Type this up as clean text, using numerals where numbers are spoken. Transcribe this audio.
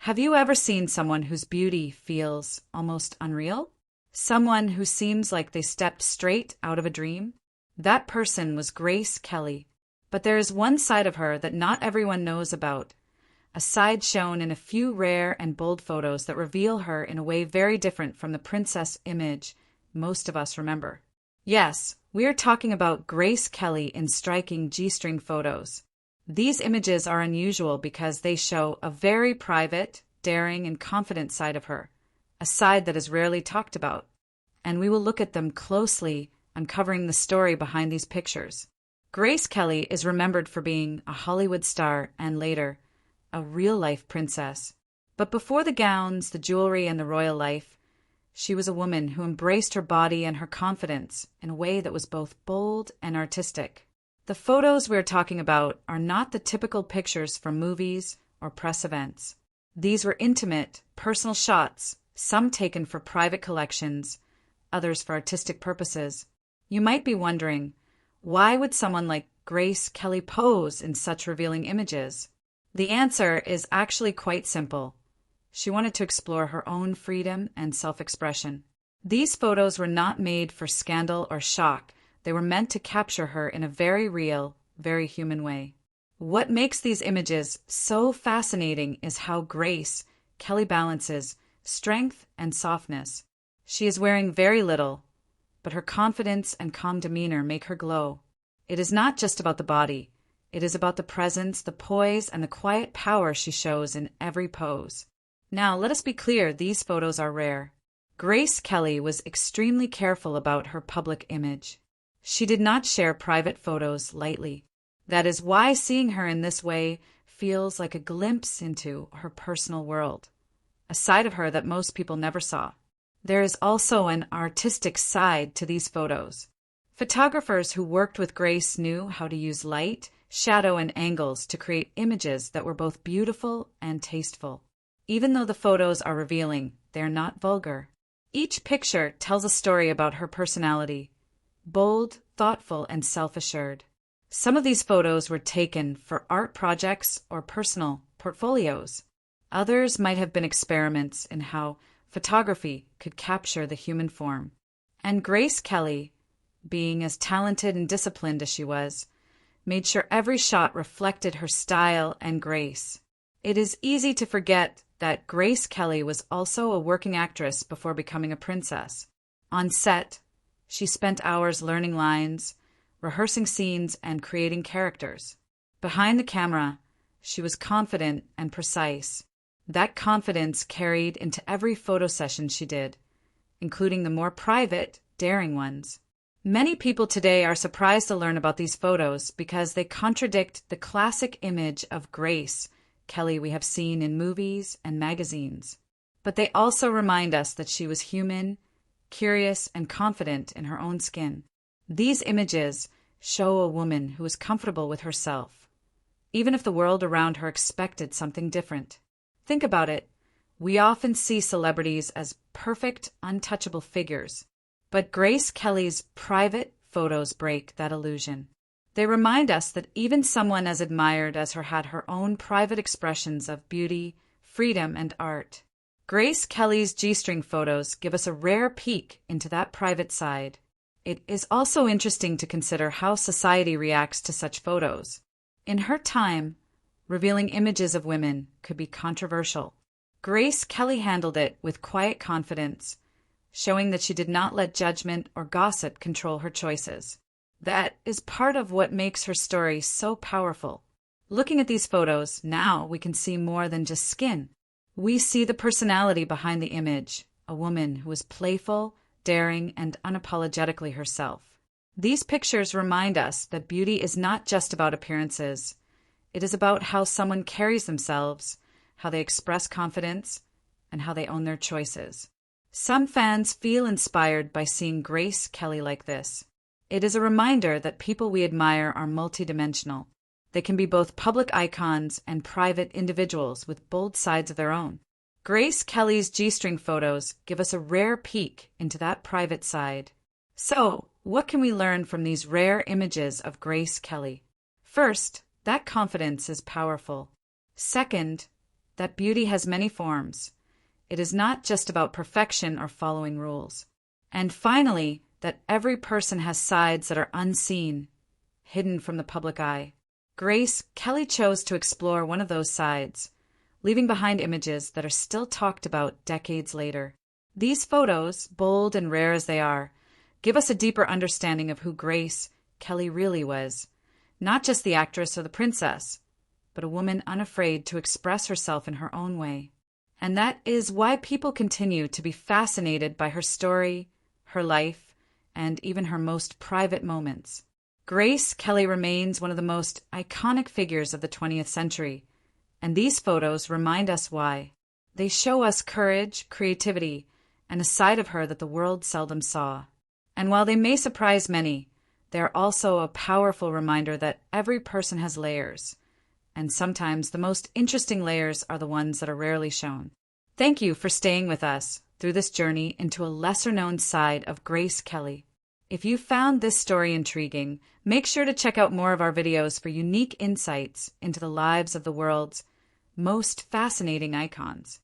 Have you ever seen someone whose beauty feels almost unreal? Someone who seems like they stepped straight out of a dream? That person was Grace Kelly. But there is one side of her that not everyone knows about, a side shown in a few rare and bold photos that reveal her in a way very different from the princess image most of us remember. Yes, we are talking about Grace Kelly in striking G-string photos. These images are unusual because they show a very private, daring, and confident side of her, a side that is rarely talked about. And we will look at them closely, uncovering the story behind these pictures. Grace Kelly is remembered for being a Hollywood star and later, a real-life princess. But before the gowns, the jewelry, and the royal life, she was a woman who embraced her body and her confidence in a way that was both bold and artistic. The photos we're talking about are not the typical pictures from movies or press events. These were intimate, personal shots, some taken for private collections, others for artistic purposes. You might be wondering, why would someone like Grace Kelly pose in such revealing images? The answer is actually quite simple. She wanted to explore her own freedom and self-expression. These photos were not made for scandal or shock. They were meant to capture her in a very real, very human way. What makes these images so fascinating is how Grace Kelly balances strength and softness. She is wearing very little, but her confidence and calm demeanor make her glow. It is not just about the body. It is about the presence, the poise, and the quiet power she shows in every pose. Now, let us be clear, these photos are rare. Grace Kelly was extremely careful about her public image. She did not share private photos lightly. That is why seeing her in this way feels like a glimpse into her personal world, a side of her that most people never saw. There is also an artistic side to these photos. Photographers who worked with Grace knew how to use light, shadow, and angles to create images that were both beautiful and tasteful. Even though the photos are revealing, they are not vulgar. Each picture tells a story about her personality, bold, thoughtful, and self-assured. Some of these photos were taken for art projects or personal portfolios. Others might have been experiments in how photography could capture the human form. And Grace Kelly, being as talented and disciplined as she was, made sure every shot reflected her style and grace. It is easy to forget that Grace Kelly was also a working actress before becoming a princess. On set, she spent hours learning lines, rehearsing scenes, and creating characters. Behind the camera, she was confident and precise. That confidence carried into every photo session she did, including the more private, daring ones. Many people today are surprised to learn about these photos because they contradict the classic image of Grace Kelly we have seen in movies and magazines. But they also remind us that she was human, curious, and confident in her own skin. These images show a woman who is comfortable with herself, even if the world around her expected something different. Think about it. We often see celebrities as perfect, untouchable figures. But Grace Kelly's private photos break that illusion. They remind us that even someone as admired as her had her own private expressions of beauty, freedom, and art. Grace Kelly's G-string photos give us a rare peek into that private side. It is also interesting to consider how society reacts to such photos. In her time, revealing images of women could be controversial. Grace Kelly handled it with quiet confidence, showing that she did not let judgment or gossip control her choices. That is part of what makes her story so powerful. Looking at these photos, now we can see more than just skin. We see the personality behind the image, a woman who is playful, daring, and unapologetically herself. These pictures remind us that beauty is not just about appearances. It is about how someone carries themselves, how they express confidence, and how they own their choices. Some fans feel inspired by seeing Grace Kelly like this. It is a reminder that people we admire are multidimensional. They can be both public icons and private individuals with bold sides of their own. Grace Kelly's G-string photos give us a rare peek into that private side. So, what can we learn from these rare images of Grace Kelly? First, that confidence is powerful. Second, that beauty has many forms. It is not just about perfection or following rules. And finally, that every person has sides that are unseen, hidden from the public eye. Grace Kelly chose to explore one of those sides, leaving behind images that are still talked about decades later. These photos, bold and rare as they are, give us a deeper understanding of who Grace Kelly really was. Not just the actress or the princess, but a woman unafraid to express herself in her own way. And that is why people continue to be fascinated by her story, her life, and even her most private moments. Grace Kelly remains one of the most iconic figures of the 20th century, and these photos remind us why. They show us courage, creativity, and a side of her that the world seldom saw. And while they may surprise many, they are also a powerful reminder that every person has layers, and sometimes the most interesting layers are the ones that are rarely shown. Thank you for staying with us through this journey into a lesser-known side of Grace Kelly. If you found this story intriguing, make sure to check out more of our videos for unique insights into the lives of the world's most fascinating icons.